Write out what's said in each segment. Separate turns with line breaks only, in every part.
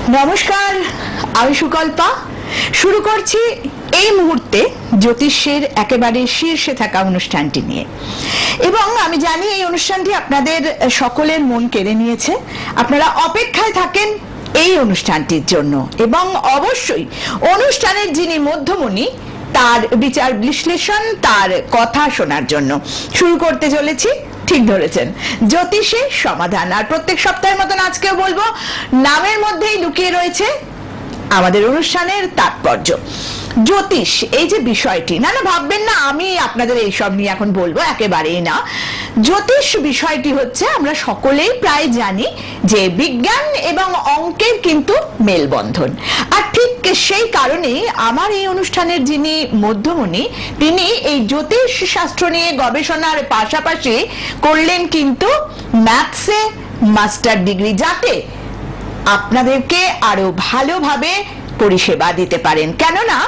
নমস্কার, আমি সুকল্পা। শুরু করছি এই মুহূর্তে জ্যোতিষের একেবারে শীর্ষে থাকা অনুষ্ঠানটি নিয়ে, এবং আমি জানি এই অনুষ্ঠানটি আপনাদের সকলের মন কেড়ে নিয়েছে। আপনারা অপেক্ষায় থাকেন এই অনুষ্ঠানটির জন্য, এবং অবশ্যই অনুষ্ঠানের যিনি মধ্যমণি তার বিচার বিশ্লেষণ, তার কথা শোনার জন্য শুরু করতে চলেছি। ঠিক ধরেছেন, জ্যোতিষের সমাধান। আর প্রত্যেক সপ্তাহের মতন আজকেও বলবো, নামের মধ্যেই লুকিয়ে রয়েছে আমাদের অনুষ্ঠানের তাৎপর্য। জ্যোতিষ এই যে বিষয়টি, না ভাববেন না আমি আপনাদের এইসব নিয়ে এখন বলবো, একেবারেই না। জ্যোতিষ বিষয়টি হচ্ছে, আমরা সকলেই প্রায় জানি যে বিজ্ঞান এবং অঙ্কের কিন্তু মেলবন্ধন। আর ঠিক সেই কারণেই আমার এই অনুষ্ঠানের যিনি মধ্যমণি, তিনি এই জ্যোতিষ শাস্ত্র নিয়ে গবেষণার পাশাপাশি করলেন কিন্তু ম্যাথসে মাস্টার ডিগ্রি, যাতে আপনাদেরকে আরো ভালোভাবে পরিষেবা দিতে পারেন। কেননা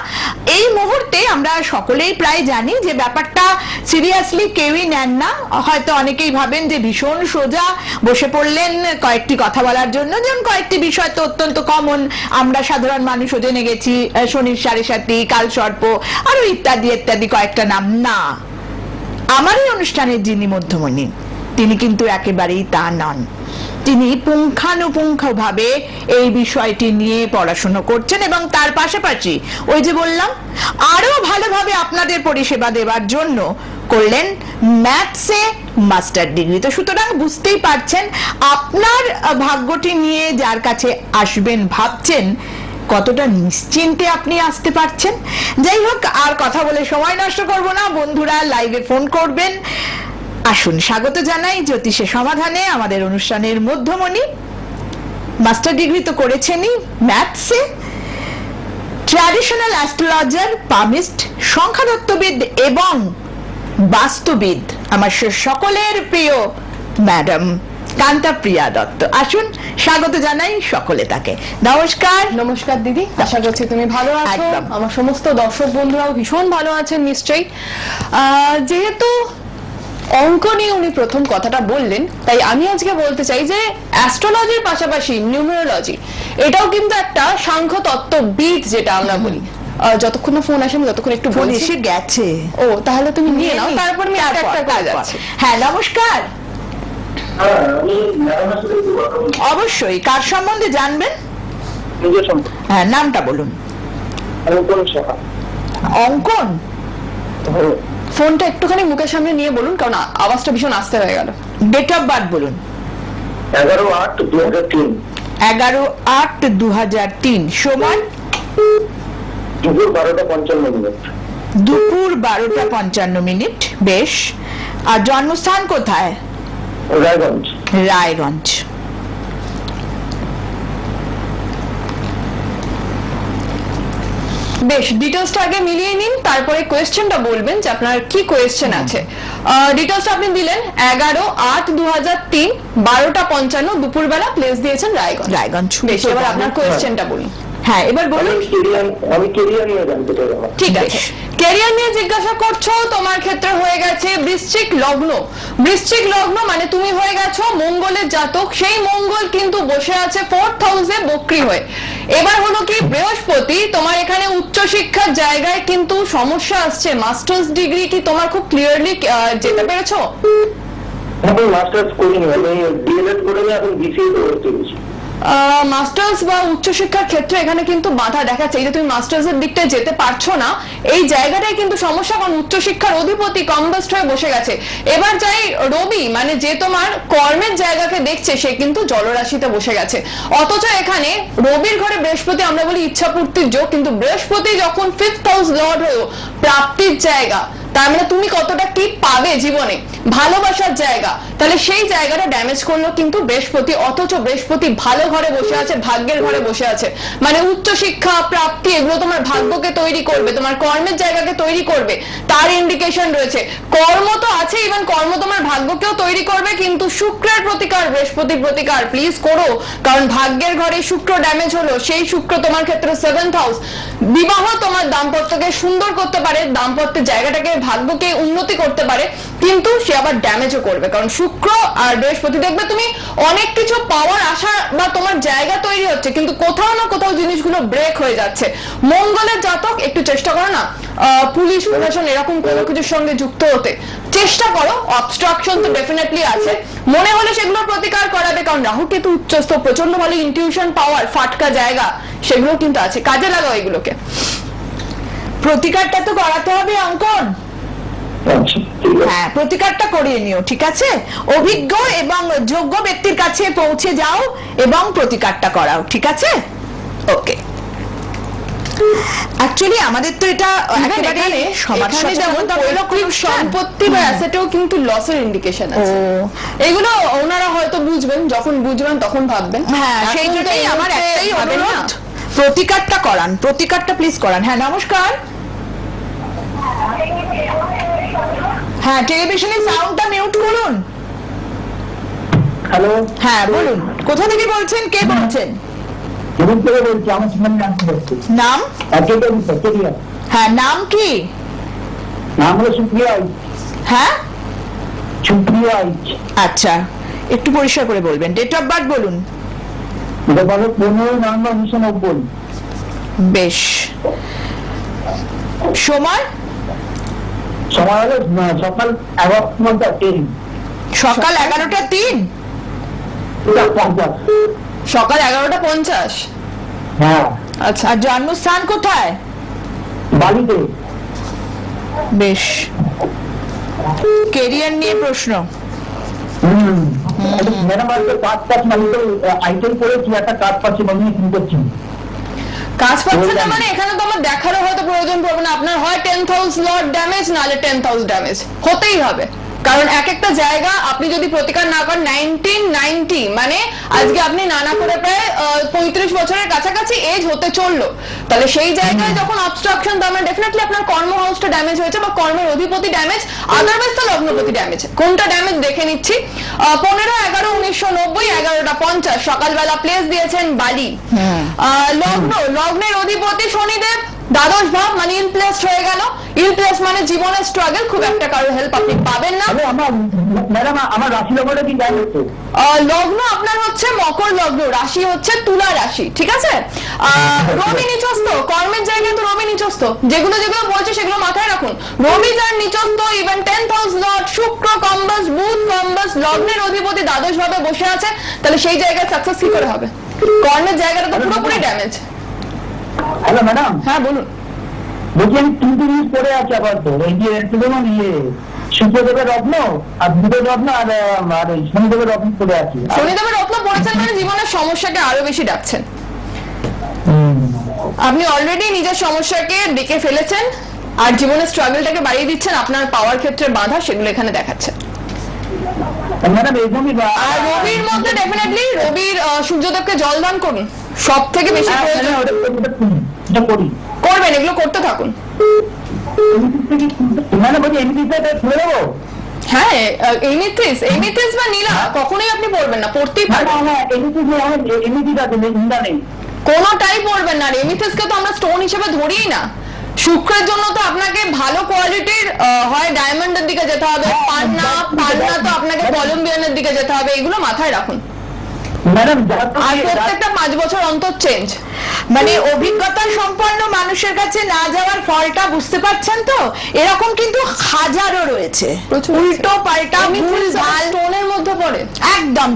এই মুহূর্তে আমরা সকলেই প্রায় জানি যে ব্যাপারটা সিরিয়াসলি কেউই নেন না। হয়তো অনেকেই ভাবেন যে ভীষণ সোজা বসে পড়লেন কয়েকটি কথা বলার জন্য, যেমন কয়েকটি বিষয় তো অত্যন্ত কমন, আমরা সাধারণ মানুষও জেনে গেছি, শনির সাড়ে সাতি, কাল সর্প, আরো ইত্যাদি ইত্যাদি কয়েকটা নাম। না, আমার এই অনুষ্ঠানের যিনি মধ্যমণি, তিনি কিন্তু একেবারেই তা নন। তিনি পুঙ্খানুপুঙ্খভাবে এই বিষয়টি নিয়ে পড়াশোনা করছেন, এবং তার পাশাপাশি ওই যে বললাম, আরো ভালোভাবে আপনাদের পরিষেবা দেওয়ার জন্য করলেন ম্যাথসে মাস্টার ডিগ্রি। তো সুতরাং বুঝতেই পারছেন, আপনার ভাগ্যটি নিয়ে যার কাছে আসবেন ভাবছেন, কতটা নিশ্চিন্তে আপনি আসতে পারছেন। যাই হোক, আর কথা বলে সময় নষ্ট করব না। বন্ধুরা লাইভে ফোন করবেন। আসুন, স্বাগত জানাই জ্যোতিষের সমাধানে আমাদের অনুষ্ঠানের মধ্যমণি। মাস্টার ডিগ্রি তো করেছেনই ম্যাথসে, ট্র্যাডিশনাল অ্যাস্ট্রোলজার, পামিস্ট, সংখ্যাতত্ত্ববিদ এবং বাস্তুবিদ, আমার সকলের প্রিয় ম্যাডাম কান্তাপ্রিয়া দত্ত। আসুন, স্বাগত জানাই সকলে তাকে। নমস্কার।
নমস্কার দিদি, আশা করছি তুমি ভালো আছো। আমার সমস্ত দর্শক বন্ধুরাও ভীষণ ভালো আছেন নিশ্চয়ই। যেহেতু অঙ্ক নিয়ে উনি প্রথম কথাটা বললেন, তাই আমি আজকে বলতে চাই যে অ্যাস্ট্রোলজির পাশাপাশি নিউমেরোলজি এটাও কিন্তু একটা সাংখ্য তত্ত্ববিদ, যেটা আমরা বলি। যতক্ষণ না ফোন আসে, ততক্ষণ একটু
ফোন এসে গেছে।
ও, তাহলে তুমি নিয়ে নাও, তারপর আমি একটা একটা করে যাচ্ছি।
হ্যাঁ, নমস্কার। অবশ্যই, কার সম্বন্ধে জানবেন? হ্যাঁ, নামটা বলুন। অঙ্কন।
ফোনটা একটুখানি মুখের সামনে নিয়ে বলুন, কারণ আওয়াজটা ভীষণ আস্তে হয়ে গেল।
ডেট অফ বার্থ বলুন।
11/8/2003।
11/8/2003। সময়?
দুপুর 12:55।
দুপুর 12:55। বেশ। আর জন্মস্থান কোথায়?
রায়গঞ্জ।
রায়গঞ্জ।
বেশ, ডিটেলসটা আগে মিলিয়ে নিন, তারপরে কোয়েশ্চেনটা বলবেন যে আপনার কি কোয়েশ্চেন আছে। ডিটেলসটা আপনি দিলেন 11/8/2003, 12:55 দুপুরবেলা, প্লেস দিয়েছেন রায়গঞ্জ।
রায়গঞ্জ।
বেশ, এবার আপনার কোয়েশ্চেনটা বলুন।
হ্যাঁ, এবার বলুন।
আমি ক্যারিয়ার নিয়ে জানতে চাই।
ঠিক আছে, ক্যারিয়ার নিয়ে জিজ্ঞাসা করছো। তোমার ক্ষেত্রে হয়ে গেছে বৃশ্চিক লগ্ন। বৃশ্চিক লগ্ন মানে তুমি হয়ে গেছো মঙ্গলের জাতক। সেই মঙ্গল কিন্তু বসে আছে 4th হাউসে বক্রী হয়ে। এবার হলো কি, বৃহস্পতি তোমার এখানে উচ্চ শিক্ষার জায়গায় কিন্তু সমস্যা আসছে। মাস্টার্স ডিগ্রি কি তোমার খুব ক্লিয়ারলি যেতে পেরেছো?
আমি মাস্টার্স করিনি, আমি ডিএলএড করে এখন বিসিএ করতে গেছি।
মাস্টার্স বা উচ্চশিক্ষার ক্ষেত্রে এখানে কিন্তু বাধা দেখাচ্ছে। এই যে তুমি মাস্টার্স এর দিকটায় যেতে পারছো না, এই জায়গাটাই কিন্তু সমস্যা, কারণ উচ্চশিক্ষার অধিপতি কম্বাস্ট হয়ে বসে গেছে। এবার যাই রবি, মানে যে তোমার কর্মের জায়গাকে দেখছে, সে কিন্তু জলরাশিতে বসে গেছে। অথচ এখানে রবির ঘরে বৃহস্পতি, আমরা বলি ইচ্ছাপূর্তির যোগ, কিন্তু বৃহস্পতি যখন 5th হাউস লর্ড হয়েও প্রাপ্তির জায়গা, তার মানে তুমি কতটা কি পাবে জীবনে, ভালোবাসার জায়গা, তাহলে সেই জায়গাটা ড্যামেজ করলো কিন্তু বৃহস্পতি। অথচ বৃহস্পতি ভালো ঘরে বসে আছে, ভাগ্যের ঘরে বসে আছে, মানে উচ্চ শিক্ষা প্রাপ্তি, এগুলো তোমার ভাগ্যকে তৈরি করবে, তোমার কর্মের জায়গাকে তৈরি করবে, তার ইন্ডিকেশন রয়েছে। কর্ম তো আছে, ইভেন কর্ম তোমার ভাগ্যকেও তৈরি করবে, কিন্তু শুক্রের প্রতিকার, বৃহস্পতির প্রতিকার প্লিজ করো, কারণ ভাগ্যের ঘরে শুক্র ড্যামেজ হলো। সেই শুক্র তোমার ক্ষেত্রে 7th হাউস। বিবাহ তোমার দাম্পত্যকে সুন্দর করতে পারে, দাম্পত্যের জায়গাটাকে, ভাগ্যকে উন্নতি করতে পারে, কিন্তু সে আবার ড্যামেজও করবে, কারণ শুক্র আর বৃহস্পতি দেখবে তুমি অনেক কিছু পাওয়ার আশা বা তোমার জায়গা তৈরি হচ্ছে, কিন্তু কোথাও না কোথাও জিনিসগুলো ব্রেক হয়ে যাচ্ছে। মঙ্গলের জাতক একটু চেষ্টা করো না পুলিশ প্রশাসন এরকম কোনো কিছুর সঙ্গে যুক্ত হতে চেষ্টা করো। অবস্ট্রাকশন তো ডেফিনেটলি আছে, মনে হলে সেগুলো প্রতিকার করাবে, কারণ রাহু কেতু উচ্চস্থ, প্রচন্ড ভালো ইনটিউশন পাওয়ার, ফাটকা জায়গা সেগুলো কিন্তু আছে, কাজে লাগাও এগুলোকে।
প্রতিকারটা তো করাতে হবে অঙ্কন।
আচ্ছা ঠিক আছে।
হ্যাঁ, প্রতিকারটা করিয়ে নিও, ঠিক আছে? অভিজ্ঞ এবং যোগ্য ব্যক্তির কাছে পৌঁছে যাও এবং প্রতিকারটা করাও, ঠিক আছে? ওকে। অ্যাকচুয়ালি আমাদের তো এটা একেবারে সমাজ সচেতনতামূলক অনুষ্ঠান।
সম্পত্তি বা অ্যাসেটেও কিন্তু লসের ইন্ডিকেশন আছে। এগুলো ওনারা হয়তো বুঝবেন, যখন বুঝবেন তখন ভাববেন।
হ্যাঁ, সেই জন্যই আমার একটাই অনুরোধ, প্রতিকারটা করান, প্রতিকারটা প্লিজ করান। হ্যাঁ নমস্কার। হ্যাঁ, টেলিভিশনের সাউন্ডটা মিউট করুন।
হ্যালো,
হ্যাঁ বলুন, কোথা থেকে বলছেন, কে বলছেন?
এদিক থেকে বলছি, আমার সঙ্গে নাম বলছি।
নাম? হ্যাঁ, নাম কি?
নাম হলো সুপ্রিয়া।
হ্যাঁ
সুপ্রিয়া।
আচ্ছা, একটু পরিষ্কার করে বলবেন। ডেট অফ বার্থ বলুন।
এটা বলো 15 নভেম্বর 1990।
বেশ। সময়?
সময় হলো সকাল 11:03।
সকাল 11:03?
সকাল 11:50।
হ্যাঁ।
আচ্ছা, আর জন্মস্থান কোথায়?
বালিতে।
বেশ। কেরিয়ার নিয়ে প্রশ্ন।
ম্যাডাম আজকে কাজ মানে তো আইটেল করেছি, একটা কাজ পাচ্ছি, আমি ফোন করছি।
কাজ পাচ্ছে না মানে এখানে তো আমার দেখারও হয়তো প্রয়োজন পড়বে না, আপনার হয় 10th হাউস লর্ড ড্যামেজ, নাহলে 10th হাউস ড্যামেজ হতেই হবে, কারণ এক একটা জায়গা আপনি যদি প্রতিকার না করেন। 1990 মানে আজকে আপনি নানা করে প্রায় 35 বছরের কাছাকাছি এজ হতে চললো, তাহলে সেই জায়গায় যখন অবস্ট্রাকশন, তার মানে ডেফিনেটলি আপনার কর্ম হাউসটা ড্যামেজ হয়েছে বা কর্মের অধিপতি ড্যামেজ, আদারওয়াইজ তো লগ্নপতি ড্যামেজ। কোনটা ড্যামেজ দেখে নিচ্ছি। 15/11/1990, 11:50 সকালবেলা প্লেস দিয়েছেন বালি। লগ্নের অধিপতি শনিদেব, দ্বাদশ ভাব মানে ইল প্লেস হয়ে গেল। ইল প্লেস মানে জীবনের স্ট্রাগল, খুব একটা কারোর হেল্প আপনি পাবেন না।
ম্যাডাম আমার রাশি লগ্নটা কি জানেন?
লগ্ন আপনার হচ্ছে মকর লগ্ন, রাশি হচ্ছে তুলা রাশি, ঠিক আছে? রবি নিচস্থ, কর্মের জায়গায় তো রবি নিচস্থ, যেগুলো যেগুলো বলছে সেগুলো মাথায় রাখুন। রবি যার নিচস্থ, ইভেন 10th হাউস লর্ড শুক্র কম্বাস, বুধ কম্বাস, লগ্নের অধিপতি দ্বাদশ ভাবে বসে আছে, তাহলে সেই জায়গায় সাকসেস কি করে হবে? কর্মের জায়গাটা তো পুরোপুরি ড্যামেজ।
Hello madam.
হ্যাঁ বলুন।
বলছি আমি 3 জিনিস পড়ে আছি আপাতত, এই যে সূর্যদেবের রত্ন আর বুধের রত্ন আর শনিদেবের রত্ন পড়ে আছি।
শনিদেবের রত্ন পড়েছেন মানে জীবনের সমস্যাকে আরো বেশি ডাকছেন। আপনি অলরেডি নিজের সমস্যাকে ডেকে ফেলেছেন আর জীবনের স্ট্রাগলটাকে বাড়িয়ে দিচ্ছেন, আপনার পাওয়ার ক্ষেত্রে বাধা সেগুলো এখানে দেখাচ্ছে।
ম্যাডাম এরকমই।
আর রবির মধ্যে ডেফিনেটলি রবির সূর্যদেবকে জল দান করুন, সব থেকে বেশি প্রয়োজন। করবেন, এগুলো করতে থাকুন। হ্যাঁ, এমিথিস বা নীলা কখনোই আপনি পড়বেন না, পড়তেই পারবেন কোনোটাই পড়বেন না। এমিথিসকে তো আমরা স্টোন হিসেবে ধরিই না। শুক্রের জন্য তো আপনাকে ভালো কোয়ালিটির হয় ডায়মন্ডের দিকে যেতে হবে, পান্না তো আপনাকে কলম্বিয়ানের দিকে যেতে হবে, এগুলো মাথায় রাখুন। আর প্রত্যেকটা 5 বছর অন্তর চেঞ্জ।
মানে অভিজ্ঞতা সম্পন্ন মানুষের কাছে না যাওয়ার ফলটা বুঝতে পারছেন তো? এরকম কিন্তু হাজারো রয়েছে, উল্টো পাল্টা ভুল ভাল
স্টোনের মধ্যে পড়ে।
একদম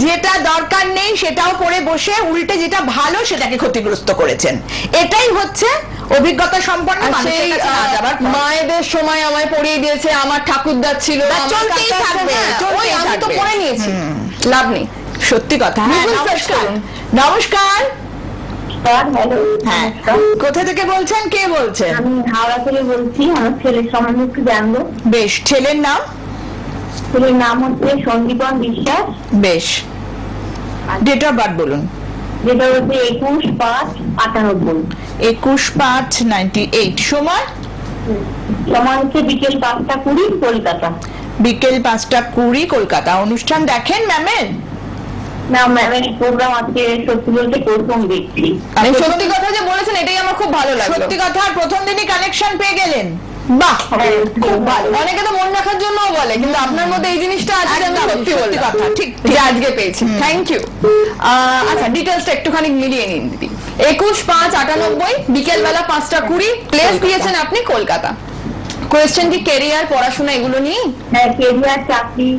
যেটা দরকার নেই সেটাও পড়ে বসে উল্টে যেটা ভালো সেটাকে ক্ষতিগ্রস্ত করেছেন। এটাই হচ্ছে অভিজ্ঞতা সম্পন্ন মানুষের কাছে না যাবার ফল।
মায়েদের সময় আমায় পড়িয়ে দিয়েছে, আমার ঠাকুরদার ছিল,
চলতেই থাকবে,
আমি তো পড়ে নিয়েছি, লাভ নেই।
সত্যি কথা। হ্যাঁ নমস্কার। হ্যাঁ, কোথা থেকে বলছেন, কে বলছেন?
আমি হাওড়া থেকে বলছি, আমার ছেলের সম্বন্ধে একটু জানবো।
বেশ, ছেলের নাম?
ছেলের নাম হচ্ছে সন্দীপন বিশ্বাস।
বেশ, ডেট অফ বার্থ বলুন।
যেটা হচ্ছে 21/5/98।
21/5/98। সময়?
সময় হচ্ছে বিকেল 5:20 কলকাতা।
বিকেল 5:20 কলকাতা। অনুষ্ঠান দেখেন ম্যামের?
না ম্যামের প্রোগ্রাম আজকে সত্যি বলতে প্রথম দেখছি।
সত্যি কথা যে বলেছেন এটাই আমার খুব ভালো লাগলো।
সত্যি কথা, প্রথম দিনই কানেকশন পেয়ে গেলেন। বাহ, খুব ভালো।
অনেকে তো মন রাখার জন্য বলে, কিন্তু আপনার মধ্যে এই জিনিসটা আছে যে আমি
একদম,
সত্যি
সত্যি
বললাম।
কথা, ঠিক,
যে আজকে পেয়েছি, থ্যাংক ইউ। আচ্ছা, ডিটেলসটা একটুখানি মিলিয়ে নিন দিদি। 21/5/98, বিকেল বেলা 5:20, প্লেস দিয়েছেন আপনি কলকাতা। কোয়েশ্চেন কি কেরিয়ার, পড়াশোনা এগুলো নিয়ে?
হ্যাঁ, কেরিয়ার, চাকরি।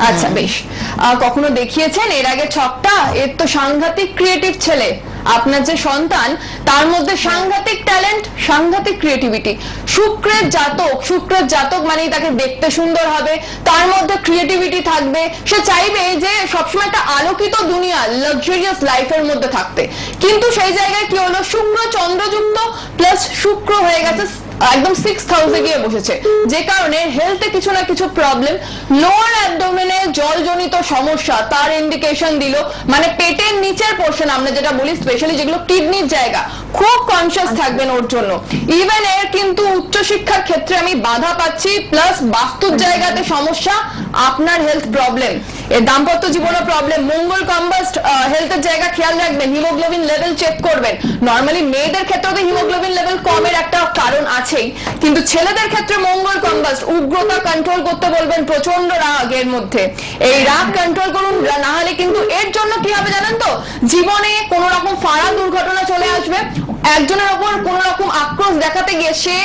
আচ্ছা, বেশ। কখনো দেখিয়েছেন এর আগে ছকটা? এর তো সাংঘাতিক ক্রিয়েটিভ ছেলে, আপনার যে সন্তান তার মধ্যে সাংঘাতিক ট্যালেন্ট, সাংঘাতিক ক্রিয়েটিভিটি। শুক্রের জাতক মানে তাকে দেখতে সুন্দর হবে, তার মধ্যে ক্রিয়েটিভিটি থাকবে, সে চাইবে যে সবসময় একটা আলোকিত দুনিয়া, লাক্সারিয়াস লাইফের মধ্যে থাকতে। কিন্তু সেই জায়গায় কি হলো, শুক্র চন্দ্রযুক্ত প্লাস শুক্র হয়ে গেছে একদম 6th হাউসে গিয়ে বসেছে, যে কারণে হেলথে কিছু না কিছু প্রবলেম, লোয়ার অ্যাবডোমেনে জলজনিত সমস্যা তার ইন্ডিকেশন দিল। মানে পেটের নিচের পোর্শন, আমরা যেটা বলি স্পেশালি যেগুলো কিডনির জায়গা, খুব কনসিয়াস থাকবেন ওর জন্য। ইভেন এর কিন্তু উচ্চশিক্ষার ক্ষেত্রে আমি বাধা পাচ্ছি, প্লাস বাস্তুর জায়গাতে সমস্যা, আপনার হেলথ প্রবলেম, এর দাম্পত্য জীবনে প্রবলেম, মঙ্গল কম্বাস্ট, হেলথের জায়গা খেয়াল রাখবেন, হিমোগ্লোবিন লেভেল চেক করবেন। নর্মালি মেয়েদের ক্ষেত্রে তো হিমোগ্লোবিন লেভেল কমের একটা কারণ আছেই, কিন্তু ছেলেদের ক্ষেত্রে মঙ্গল কম্বাস্ট, উগ্রতা কন্ট্রোল করতে বলবেন, প্রচন্ড রাগের মধ্যে এই রাগ কন্ট্রোল করুন, না হলে কিন্তু এর জন্য কি হবে জানেন তো, জীবনে কোন রকম ফাড়া দুর্ঘটনা চলে আসবে, একজনের ওপর কোন রকম আক্রোশ দেখাতে গিয়ে সে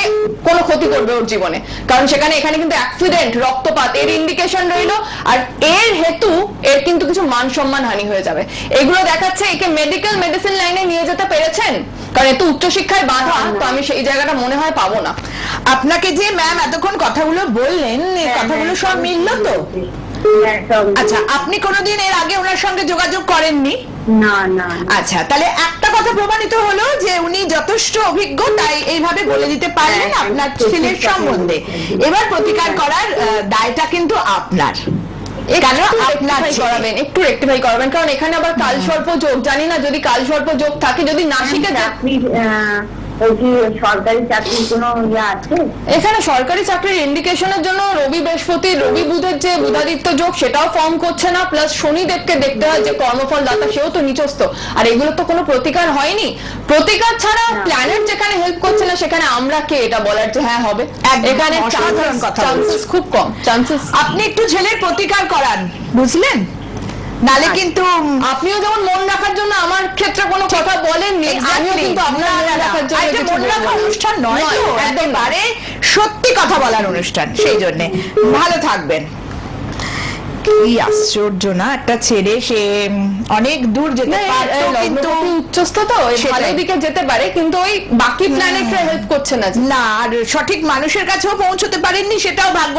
কোনো ক্ষতি করবে ওর জীবনে, কারণ এখানে কিন্তু অ্যাক্সিডেন্ট, রক্তপাত এর ইন্ডিকেশন রইলো, আর এর হেতু এর কিন্তু কিছু মান সম্মান হানি হয়ে যাবে। এগুলো দেখাচ্ছে একে মেডিকেল মেডিসিন লাইনে নিয়ে যেতে পেরেছেন, কারণ এত উচ্চশিক্ষায় বাধা, তো আমি সেই জায়গাটা মনে হয় পাবো না।
আপনাকে যে ম্যাম এতক্ষণ কথাগুলো বললেন, এই কথাগুলো সব মিললো তো? আচ্ছা, আপনি কোনোদিন এর আগে ওনার সঙ্গে যোগাযোগ করেননি?
না না।
আচ্ছা, তাহলে একটা কথা প্রমাণিত হলো যে উনি যথেষ্ট অভিজ্ঞ, তাই এইভাবে বলে দিতে পারলেন আপনার ছেলের সম্বন্ধে। এবার প্রতিকার করার দায়টা কিন্তু আপনার।
একটু রেকটিফাই করাবেন, কারণ এখানে আবার কালসর্প যোগ, জানি না যদি কালসর্প যোগ থাকে, যদি নাসিকে
সরকারি চাকরির কোনো ইয়ে আছে?
এখানে সরকারি চাকরির ইন্ডিকেশনের জন্য রবি বৃহস্পতি, রবি বুধের যে বুধাদিত্য যোগ সেটাও ফর্ম করছে না, প্লাস শনিদেবকে দেখতে হয় যে কর্মফল দাতা, সেও তো নিচস্থ, আর এগুলো তো কোনো প্রতিকার হয়নি। প্রতিকার ছাড়া প্ল্যানেট যেখানে হেল্প করছে না, সেখানে আমরা কে এটা বলার যে হ্যাঁ হবে? এখানে চান্সেস খুব কম, চান্সেস।
আপনি একটু ছেলের প্রতিকার করান, বুঝলেন? নালে কিন্তু
আপনিও যেমন মন রাখার জন্য আমার ক্ষেত্রে কোনো কথা বলেননি, আমিও কিন্তু আপনার মন রাখার জন্য কিছু বলবো।
অনুষ্ঠান নয় তো, একেবারে সত্যি কথা বলার অনুষ্ঠান, সেই জন্য ভালো থাকবেন। কি আশ্চর্য না, একটা ছেলে সে অনেক দূর যেতে পারতো, কিন্তু
উচ্চস্থ তো ভালো দিকে যেতে পারে, কিন্তু ওই বাকি প্ল্যানেটরা হেল্প করছে না,
না, আর সঠিক মানুষের কাছেও পৌঁছতে পারেননি, সেটাও ভাগ্য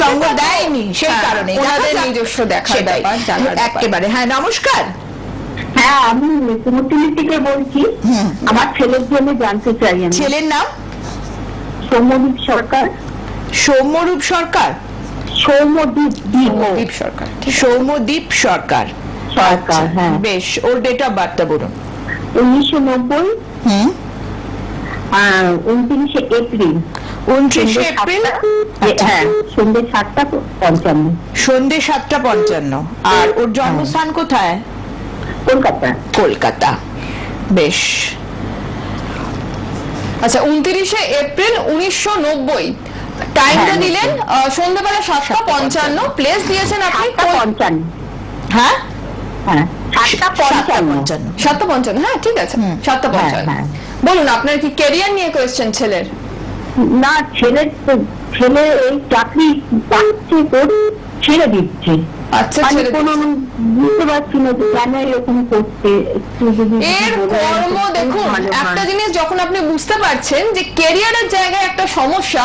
সঙ্গ দেয়নি, সেই কারণে
নিজস্ব দেখার ব্যাপার,
একেবারে। হ্যাঁ, নমস্কার।
হ্যাঁ, আমি কুমোরটুলি থেকে বলছি, আমার ছেলের জন্য জানতে চাই।
ছেলের নাম?
সৌম্যদীপ সরকার।
সৌম্যরূপ সরকার?
সৌম্যদীপ সরকার।
সৌম্যদীপ সরকার,
হ্যাঁ।
বেশ, ওর ডেট অফ বার্থটা বলুন।
1990, 29 এপ্রিল।
29 এপ্রিল,
হ্যাঁ, সন্ধ্যে 7:55।
সন্ধ্যে 7:55। আর ওর জন্মস্থান কোথায়?
কলকাতা।
কলকাতা, বেশ।
আচ্ছা, 29 এপ্রিল 1990, টাইমটা দিলেন সন্ধ্যাবেলা 7:55, প্লেস দিয়েছেন আপনি
55।
হ্যাঁ,
7:55।
7:55, হ্যাঁ ঠিক আছে, 7:55। বলুন, আপনার কি ক্যারিয়ার নিয়ে কোয়েশ্চেন ছেলের?
না, ছেলে এই চাকরি পাচ্ছে, ছেড়ে দিচ্ছে।
আচ্ছা,
বুঝতে পারছি না কেন এরকম করতে।
এর কর্ম দেখুন, একটা জিনিস যখন আপনি বুঝতে পারছেন যে ক্যারিয়ারের জায়গায় একটা সমস্যা,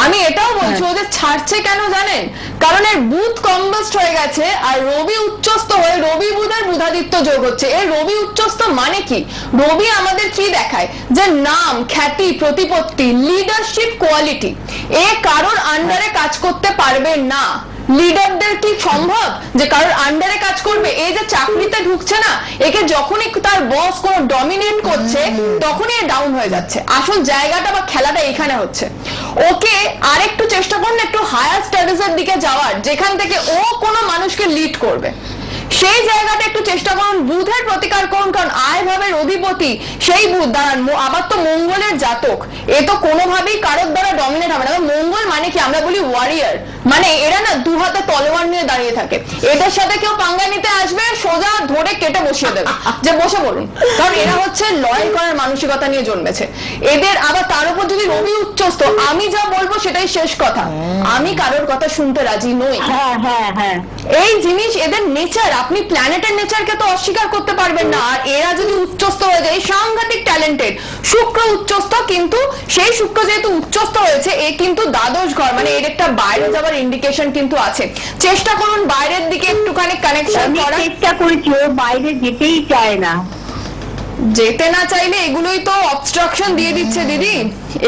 আমি এটাও বলছি ওদের ছাড়ছে কেন জানেন? কারণ এর বুধ কম্বাস্ট হয়ে গেছে, আর রবি উচ্চস্থ হয়ে রবি বুধের বুধাদিত্য যোগ হচ্ছে। এর রবি উচ্চস্থ মানে কি? রবি আমাদের কি দেখায়? যে নাম, খ্যাতি, প্রতিপত্তি, লিডারশিপ কোয়ালিটি। এ কারোর আন্ডারে কাজ করতে পারবে না। লিডারদের কি সম্ভব যে কারোর আন্ডারে কাজ করবে? এই যে চাকরিতে ঢুকছে না, একে যখনই তার বস কোন ডমিনেট করছে, তখনই এ ডাউন হয়ে যাচ্ছে। আসল জায়গাটা বা খেলাটা এখানে হচ্ছে। ওকে আরেকটু চেষ্টা করুন একটু হায়ার স্টাডিজ এর দিকে যাওয়ার, যেখান থেকে ও কোনো মানুষকে লিড করবে। সেই জায়গাটা একটু চেষ্টা করুন, বুধের প্রতিকার করুন, কারণ আয় ভাবের অধিপতি সেই বুধ দাঁড়ান। আবার তো মঙ্গলের জাতক, এ তো কোনোভাবেই কারোর দ্বারা ডমিনেট হবে না। মঙ্গল মানে কি, আমরা বলি ওয়ারিয়ার, মানে এরা না দু হাতে তলোয়ার নিয়ে দাঁড়িয়ে থাকে। এদের সাথে কেউ পাঙ্গা নিতে আসবে, সোজা ধরে কেটে বসিয়ে দেবে যে বসে পড়ুন, কারণ এরা হচ্ছে লড়াই করার মানসিকতা নিয়ে জন্মেছে। এদের আবার তার উপর যদি রবি উচ্চস্থ, আমি যা বলবো সেটাই শেষ কথা, আমি কারোর কথা শুনতে রাজি নই। এই জিনিস এদের নেচার, আপনি প্ল্যানেটের নেচারকে তো অস্বীকার করতে পারবেন না। আর এরা যদি উচ্চস্থ হয়ে যায়, সাংঘাতিক ট্যালেন্টেড। শুক্র উচ্চস্থ, কিন্তু সেই শুক্র যেহেতু উচ্চস্থ হয়েছে, এ কিন্তু দ্বাদশ ঘর, মানে এর একটা বাইরে যাওয়ার ইন্ডিকেশন কিন্তু আছে। চেষ্টা করুন বাইরের দিকে একটুখানি কানেকশন করার।
চেষ্টা করেছি, ও বাইরে যেতেই চায় না।
যেতে না চাইলে এগুলোই তো অবস্ট্রাকশন দিয়ে দিচ্ছে দিদি,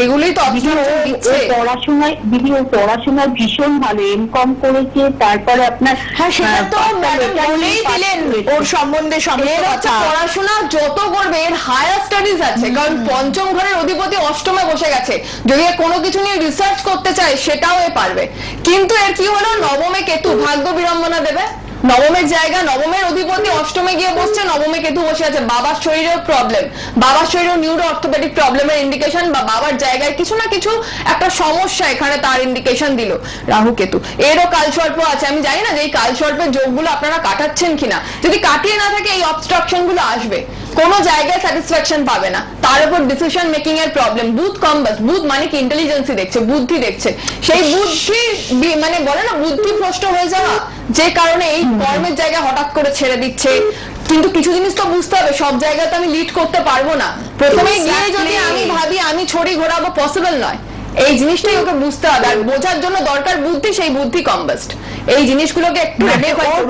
এগুলোই তো অবস্ট্রাকশন দিচ্ছে।
পড়াশোনায় দিদি, ও পড়াশোনায় ভীষণ ভালো, এমকম করেছে, তারপরে আপনার
হ্যাঁ সেটা তো ম্যাডাম বলেই দিলেন ওর সম্বন্ধে কথা।
পড়াশোনা যত করবে এর হায়ার স্টাডিজ আছে, কারণ পঞ্চম ঘরের অধিপতি অষ্টমে বসে গেছে। যদি কোনো কিছু নিয়ে রিসার্চ করতে চায় সেটাও এ পারবে, কিন্তু এর কি হলো, নবমে কেতু ভাগ্য বিড়ম্বনা দেবে। নবমের জায়গা, নবমের অধিপতি অষ্টমে গিয়ে বসছে, নবমে কেতু বসে আছে। বাবার শরীরেও প্রবলেম, বাবার শরীরেও নিউরো অর্থোপেডিক প্রবলেমের ইন্ডিকেশন, বা বাবার জায়গায় কিছু না কিছু একটা সমস্যা এখানে তার ইন্ডিকেশন দিল রাহু কেতু। এরও কালসর্প আছে, আমি জানি না যে এই কালসর্পের যোগগুলো আপনারা কাটাচ্ছেন কিনা। যদি কাটিয়ে না থাকে এই অবস্ট্রাকশন গুলো আসবে, কোনো জায়গায় স্যাটিসফ্যাকশন পাবে না। তার উপর ডিসিশন মেকিং এর প্রবলেম। বুধ কম্বাস, বুধ মানে কি ইন্টেলিজেন্সি দেখছে, বুদ্ধি দেখছে। সেই বুদ্ধি মানে বলে না বুদ্ধি ভ্রষ্ট হয়ে যাওয়া, যে কারণে এই কর্মের জায়গায় হঠাৎ করে ছেড়ে দিচ্ছে। কিন্তু কিছু জিনিস তো বুঝতে হবে, সব জায়গায় তো আমি লিড করতে পারবো না। প্রথমে গিয়ে যদি আমি ভাবি আমি ছড়ি ঘোরাবো, পসিবল নয়। এই জিনিসটাই ওকে বুঝতে হবে, আর বোঝার জন্য দরকার বুদ্ধি, সেই বুদ্ধি কম্বাস্ট। এই জিনিসগুলোকে একটু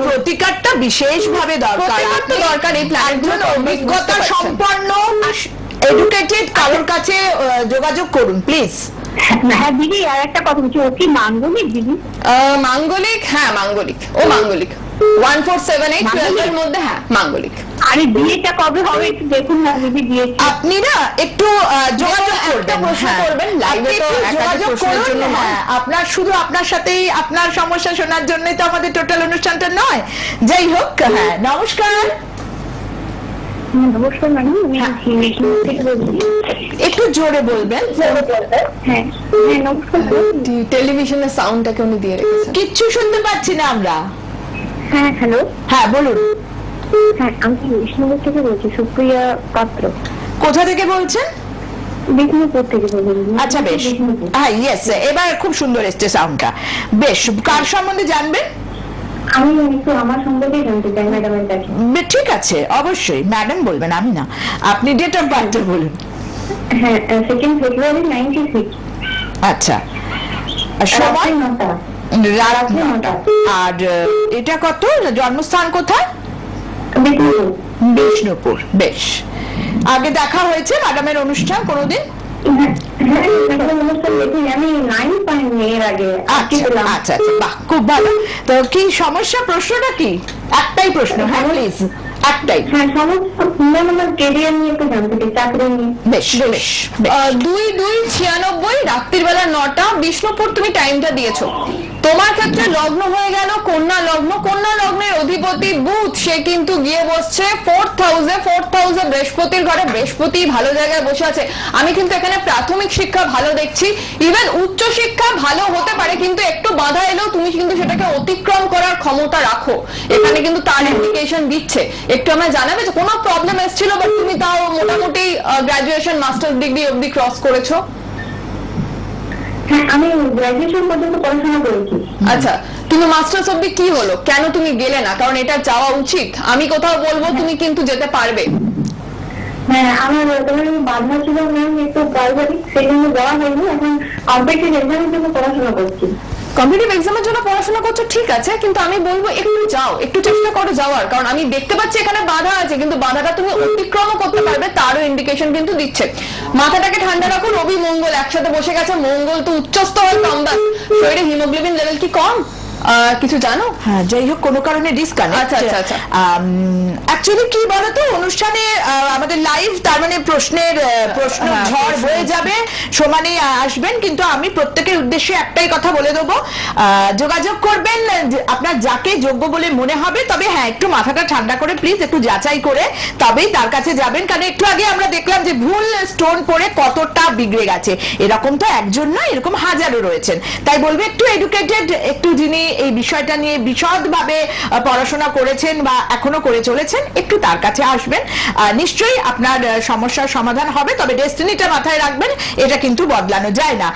প্রতিকারটা বিশেষ ভাবে দরকার।
এই প্ল্যানগুলো
অভিজ্ঞতা সম্পন্ন এডুকেটেড কারোর কাছে যোগাযোগ করুন প্লিজ।
হ্যাঁ দিদি, আর একটা কথা বলছি, ও কি মাঙ্গলিক দিদি?
মাঙ্গলিক, হ্যাঁ মাঙ্গলিক, ও মাঙ্গলিক 1478 এর মধ্যে, হ্যাঁ মাঙ্গলিক।
আরে বিয়েটা কবে হবে একটু দেখুন না দিদি, বিয়ে
আপনি না একটু যোগাযোগ করবেন, লাইভে তো যোগাযোগ করার জন্য। আপনার শুধু আপনার সাথেই আপনার সমস্যা শোনার জন্যই তো আমাদের টোটাল অনুষ্ঠানটা নয়। যাই হোক, হ্যাঁ নমস্কার।
নমস্কার ম্যাডাম, আমি থেকে বলছি।
একটু জোরে বলবেন।
হ্যাঁ নমস্কার।
টেলিভিশনের সাউন্ডটাকে উনি দিয়ে রেখেছেন,
কিচ্ছু শুনতে পাচ্ছি না আমরা।
হ্যাঁ হ্যালো,
হ্যাঁ বলুন।
হ্যাঁ আমি বিষ্ণুপুর থেকে বলছি, সুপ্রিয়া পাত্র।
কোথা থেকে বলছেন?
বিষ্ণুপুর থেকে বলছি।
আচ্ছা বেশ, হ্যাঁ ইয়েস, এবার খুব সুন্দর এসছে সাউন্ডটা। বেশ, কার সম্বন্ধে জানবেন?
আমি একটু আমার সম্বন্ধে জানতে চাই ম্যাডামের কাছে।
ঠিক আছে, অবশ্যই ম্যাডাম বলবেন, আমি না। আপনি ডেট অফ বার্থ বলুন।
হ্যাঁ 2 ফেব্রুয়ারি 96।
আচ্ছা, সময়? রাত 9টা। আর এটা কত, জন্মস্থান কোথায়? বিষ্ণুপুর। বেশ, আগে দেখা হয়েছে ম্যাডামের অনুষ্ঠান কোনোদিন?
আমি 9 পাইনি এর আগে।
আচ্ছা আচ্ছা, বাহ, খুব ভালো। তো কি সমস্যা, প্রশ্নটা কি? একটাই প্রশ্ন, হ্যাঁ প্লিজ, একটাই।
হ্যাঁ সমস্যা আমার কেরিয়ার নিয়ে একটু জানতে চাই, চাকরি নিয়ে।
বেশ বেশ।
2/2/96 রাত্রির বেলা 9টা, বিষ্ণুপুর তুমি টাইমটা দিয়েছো। তোমার ক্ষেত্রে লগ্ন হয়ে গেল কন্যা লগ্ন। কন্যা লগ্নের অধিপতি বুধ, সে কিন্তু গিয়ে বসছে 4th হাউসে বৃহস্পতির ঘরে। বৃহস্পতি ভালো জায়গায় বসে আছে। আমি কিন্তু এখানে প্রাথমিক শিক্ষা ভালো দেখছি, ইভেন উচ্চ শিক্ষা ভালো হতে পারে, কিন্তু একটু বাধা এলেও তুমি কিন্তু সেটাকে অতিক্রম করার ক্ষমতা রাখো। এখানে কিন্তু তার ইন্ডিকেশন দিচ্ছে। একটু আমরা জানাবে যে কোনো প্রবলেম এসেছিল, বাট তুমি তাও মোটামুটি গ্রাজুয়েশন মাস্টার্স ডিগ্রি অবধি ক্রস করেছো।
হ্যাঁ আমি গ্রাজুয়েশন পর্যন্ত পড়াশোনা করেছি।
আচ্ছা, তুমি মাস্টার্স অবধি কি হলো, কেন তুমি গেলে না? কারণ এটা যাওয়া উচিত। আমি কোথাও বলবো তুমি কিন্তু যেতে পারবে।
হ্যাঁ আমার বাধা ছিল ম্যাম, একটু প্রাইভেট, সেই জন্য যাওয়া হয়নি। এখন কম্পিটিটিভ এক্সামের জন্য পড়াশোনা করছি।
কম্পিটিটিভ এক্সামের জন্য পড়াশোনা করছো, ঠিক আছে, কিন্তু আমি বলবো একটু যাও, একটু চেষ্টা করো যাওয়ার। কারণ আমি দেখতে পাচ্ছি এখানে বাধা আছে, কিন্তু বাধাটা তুমি অতিক্রম করতে পারবে, তারও ইন্ডিকেশন কিন্তু দিচ্ছে। মাথাটাকে ঠান্ডা রাখো, রবি মঙ্গল একসাথে বসে গেছে। মঙ্গল তো উচ্চস্থ হয়, কম্বাস, শরীরে হিমোগ্লোবিন লেভেল কি কম, কিছু জানো?
হ্যাঁ, যাই হোক, কোনো কারণে ডিসকানেক্ট।
আচ্ছা আচ্ছা আচ্ছা।
অ্যাকচুয়ালি কি বলতো, অনুষ্ঠানে আমাদের আমাদের লাইভ, তার মানে প্রশ্ন ঝড় বয়ে যাবে, সমানে আসবেন। কিন্তু আমি প্রত্যেকের উদ্দেশ্যে একটাই কথা বলে দেবো, যোগাযোগ করবেন আপনার যাকে যোগ্য বলে মনে হবে। তবে হ্যাঁ, একটু মাথাটা ঠান্ডা করে প্লিজ একটু যাচাই করে তবেই তার কাছে যাবেন, কারণ একটু আগে আমরা দেখলাম যে ভুল স্টোন পড়ে কতটা বিগড়ে গেছে। এরকম তো একজন নয়, এরকম হাজারো রয়েছেন। তাই বলবো একটু এডুকেটেড, একটু যিনি এই বিষয়টা নিয়ে বিশদভাবে পড়াশোনা করেছেন বা এখনো করে চলেছেন, একটু তার কাছে আসবেন, নিশ্চয়ই আপনার সমস্যার সমাধান হবে। তবে ডেস্টিনিটা মাথায় রাখবেন, এটা কিন্তু বদলানো যায় না।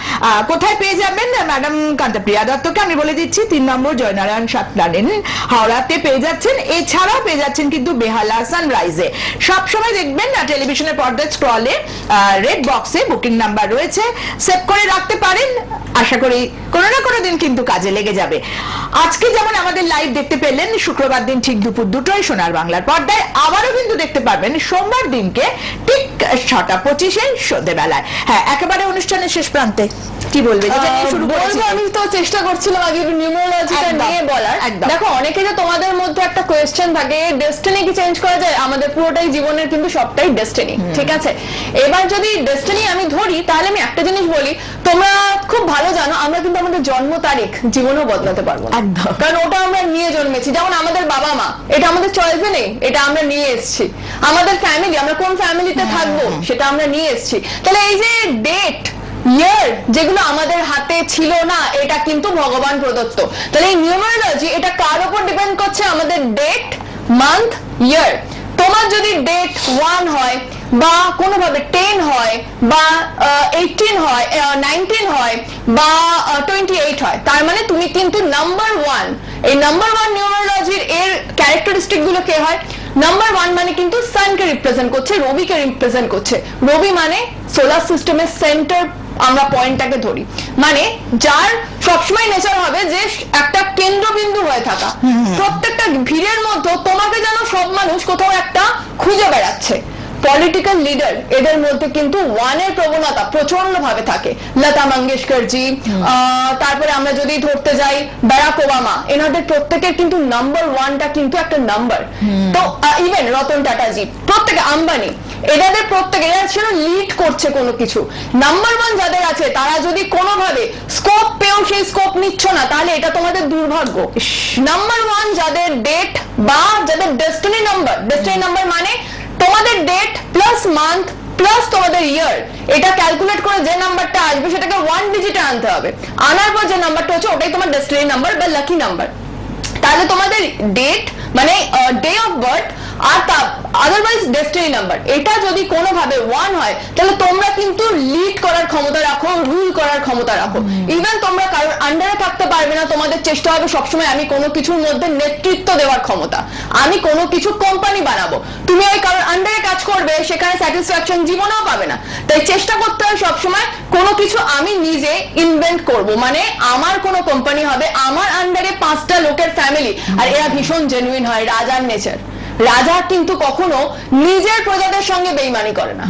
কোথায় পেয়ে যাবেন ম্যাডাম কান্তাপ্রিয়া দত্তকে আমি বলে দিচ্ছি, 3 নম্বর জয়নারায়ণ সাতলালেন হাওড়াতে পেয়ে যাচ্ছেন। এছাড়াও পেয়ে যাচ্ছেন কিন্তু বেহালা সানরাইজে। সবসময় দেখবেন টেলিভিশনের পর্দায় স্ক্রলে রেড বক্সে বুকিং নাম্বার রয়েছে, সেভ করে রাখতে পারেন। আশা করি কোনো না কোনো দিন কিন্তু কাজে লেগে যাবে। আজকে যেমন আমাদের লাইভ দেখতে পেলেন শুক্রবার দিন ঠিক দুপুর 2টোয় সোনার বাংলার পর্দায়, আবারও কিন্তু দেখতে পারবেন সোমবার দিনকে ঠিক 6:25 সন্ধ্যেবেলায়। হ্যাঁ, একেবারে অনুষ্ঠানের শেষ প্রান্তে কি বলবে?
আমি তো চেষ্টা করছিলাম আগে নিউমেরোলজিটা নিয়ে বলার। দেখো, অনেকে যে তোমাদের মধ্যে একটা কোয়েশ্চেন থাকে, ডেস্টিনি কি চেঞ্জ করা যায়? আমাদের পুরোটাই জীবনের কিন্তু সবটাই ডেস্টিনি, ঠিক আছে? এবার যদি ডেস্টিনি আমি ধরি, তাহলে আমি একটা জিনিস বলি, তোমরা খুব ভালো জানো আমরা কিন্তু আমাদের জন্ম তারিখ জীবনেও বদলাতে পারবো না, কারণ ওটা আমরা নিয়ে জন্মেছি। যেমন আমাদের বাবা মা, এটা আমাদের চয়েসে নেই, এটা আমরা নিয়ে এসেছি। আমাদের ফ্যামিলি, আমরা কোন ফ্যামিলিতে থাকবো সেটা আমরা নিয়ে এসেছি। তাহলে এই যে ডেট, ইয়ার যেগুলো আমাদের হাতে ছিল না, এটা কিন্তু ভগবান প্রদত্ত। তাহলে এই নিউমেরোলজি এটা কার উপর ডিপেন্ড করছে? আমাদের ডেট, মান্থ, ইয়ার। তোমার যদি ডেট 1 হয় বা কোনোভাবে 10 হয় বা 18 হয়, 19 হয় বা 28 হয়, তার মানে তুমি কিন্তু নাম্বার 1। এই নাম্বার 1 নিউমেরোলজির এর ক্যারেক্টারিস্টিক গুলো কে হয়? নাম্বার 1 মানে কিন্তু সানকে রিপ্রেজেন্ট করছে, রবিকে রিপ্রেজেন্ট করছে। রবি মানে সোলার সিস্টেমের সেন্টার, আমরা পয়েন্টটাকে ধরি, মানে যার সবসময় নেচার হবে যে একটা কেন্দ্রবিন্দু হয়ে থাকা। প্রত্যেকটা ভিড়ের মধ্যে তোমাকে যেন সব মানুষ কোথাও একটা খুঁজে বেড়াচ্ছে। পলিটিক্যাল লিডার, এদের মধ্যে কিন্তু 1 এর প্রবণতা প্রচন্ড ভাবে থাকে। লতা মঙ্গেশকর জি, তারপরে আমরা যদি ধরতে যাই বারাক ওবামা, এনাদের প্রত্যেকের কিন্তু নাম্বার 1টা কিন্তু একটা নাম্বার। তো ইভেন রতন টাটা জি, প্রত্যেকে, আম্বানি, এদের প্রত্যেকে এরা ছিল লিড করছে কোনো কিছু। নাম্বার 1 যাদের আছে, তারা যদি কোনোভাবে স্কোপ পেও সেই স্কোপ নিচ্ছ না, তাহলে এটা তোমাদের দুর্ভাগ্য। নাম্বার 1 যাদের ডেট বা যাদের ডেস্টিনি নাম্বার মানে তোমাদের ডেট প্লাস মান্থ প্লাস তোমাদের ইয়ার, এটা ক্যালকুলেট করে যে নাম্বারটা আসবে সেটাকে 1 ডিজিটে আনতে হবে। আনার পর যে নাম্বারটা হচ্ছে ওটাই তোমার ডেস্টিনি নাম্বার বা লাকি নাম্বার। তাহলে তোমাদের ডেট মানে ডে অফ বার্থ আর তা আদারওয়াইজ ডেস্টিনি নাম্বার, এটা যদি কোনোভাবে 1 হয়, তাহলে তোমরা কিন্তু লিড করার ক্ষমতা রাখো, রুল করার ক্ষমতা রাখো। ইভেন তোমরা কারোর আন্ডারে থাকতে পারবে না, তোমাদের চেষ্টা হবে সবসময় আমি কোনো কিছুর মধ্যে নেতৃত্ব দেওয়ার ক্ষমতা, আমি কোনো কিছু কোম্পানি বানাবো। তুমি ওই কারোর আন্ডারে কাজ করবে, সেখানে স্যাটিসফ্যাকশন জীবনেও পাবে না। তাই চেষ্টা করতে হয় সবসময় কোনো কিছু আমি নিজে ইনভেন্ট করব, মানে আমার কোনো কোম্পানি হবে, আমার আন্ডারে 5টা লোকের ফ্যামিলি, আর এরা ভীষণ জেনুইন হয়, রাজার নেচার। রাজা কিন্তু কখনো নিজের প্রজাদের সঙ্গে বেইমানি করে না,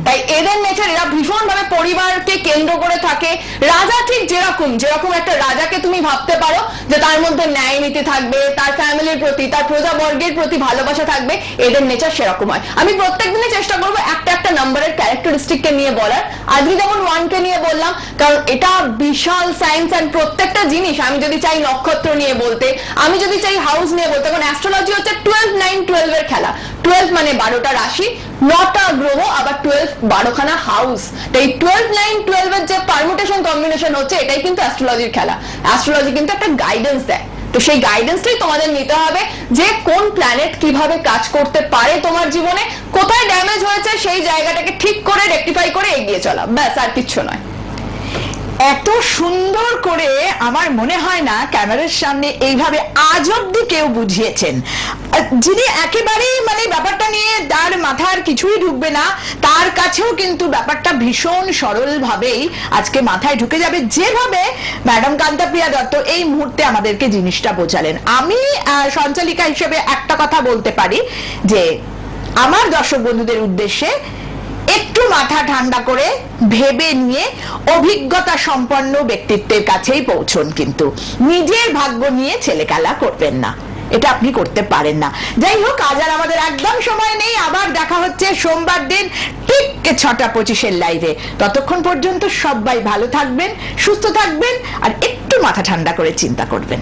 তাই এদের নেচার, এরা ভীষণ ভাবে পরিবারকে কেন্দ্র করে থাকে। রাজা ঠিক যেরকম একটা রাজাকে তুমি ভাবতে পারো যে তার মধ্যে ন্যায় নীতি থাকবে, তার ফ্যামিলির প্রতি, তার প্রজাবর্গের প্রতি ভালোবাসা থাকবে, এদের নেচার সেরকম হয়। আমি প্রত্যেকদিনই চেষ্টা করবো একটা নাম্বারের ক্যারেক্টারিস্টিককে নিয়ে বলার। আজকে যেমন 1কে নিয়ে বললাম, কারণ এটা বিশাল সায়েন্স। অ্যান্ড প্রত্যেকটা জিনিস আমি যদি চাই নক্ষত্র নিয়ে বলতে, আমি যদি চাই হাউস নিয়ে বলতে, কারণ অ্যাস্ট্রোলজি হচ্ছে 12, 9, 12 এর খেলা। 12 মানে 12টা রাশি, 9টা গ্রহ, আবার 12 12খানা হাউস। তাই 12, 9, 12 এর যে পারমুটেশন কম্বিনেশন হচ্ছে, এটাই কিন্তু অ্যাস্ট্রোলজির খেলা। অ্যাস্ট্রোলজি কিন্তু একটা গাইডেন্স দেয়, তো সেই গাইডেন্সটাই তোমাদের নিতে হবে যে কোন প্ল্যানেট কিভাবে কাজ করতে পারে তোমার জীবনে, কোথায় ড্যামেজ হয়েছে সেই জায়গাটাকে ঠিক করে রেকটিফাই করে এগিয়ে চলা, ব্যাস, আর কিচ্ছু নয়।
এত সুন্দর করে আমার মনে হয় না ক্যামেরার সামনে এইভাবে আজ অব্দি কেউ বুঝিয়েছেন, যিনি একেবারেই মানে ব্যাপারটা নিয়ে তার মাথার কিছুই ঢুকবে না, তার কাছেও কিন্তু ব্যাপারটা ভীষণ সরল ভাবেই আজকে মাথায় ঢুকে যাবে, যেভাবে ম্যাডাম কান্তাপ্রিয়া দত্ত এই মুহূর্তে আমাদেরকে জিনিসটা বোঝালেন। আমি সঞ্চালিকা হিসেবে একটা কথা বলতে পারি যে আমার দর্শক বন্ধুদের উদ্দেশ্যে একটু মাথা ঠান্ডা করে ভেবে নিয়ে অভিজ্ঞতা সম্পন্ন ব্যক্তিত্বের কাছেই পৌঁছন, কিন্তু নিজের ভাগ্য নিয়ে ছেলেখেলা করবেন না। এটা আপনি করতে পারেন না। যাই হোক, আজ আর আমাদের একদম সময় নেই, আবার দেখা হচ্ছে সোমবার দিন ঠিক 6:25 লাইভে। ততক্ষণ পর্যন্ত সবাই ভালো থাকবেন, সুস্থ থাকবেন আর একটু মাথা ঠান্ডা করে চিন্তা করবেন।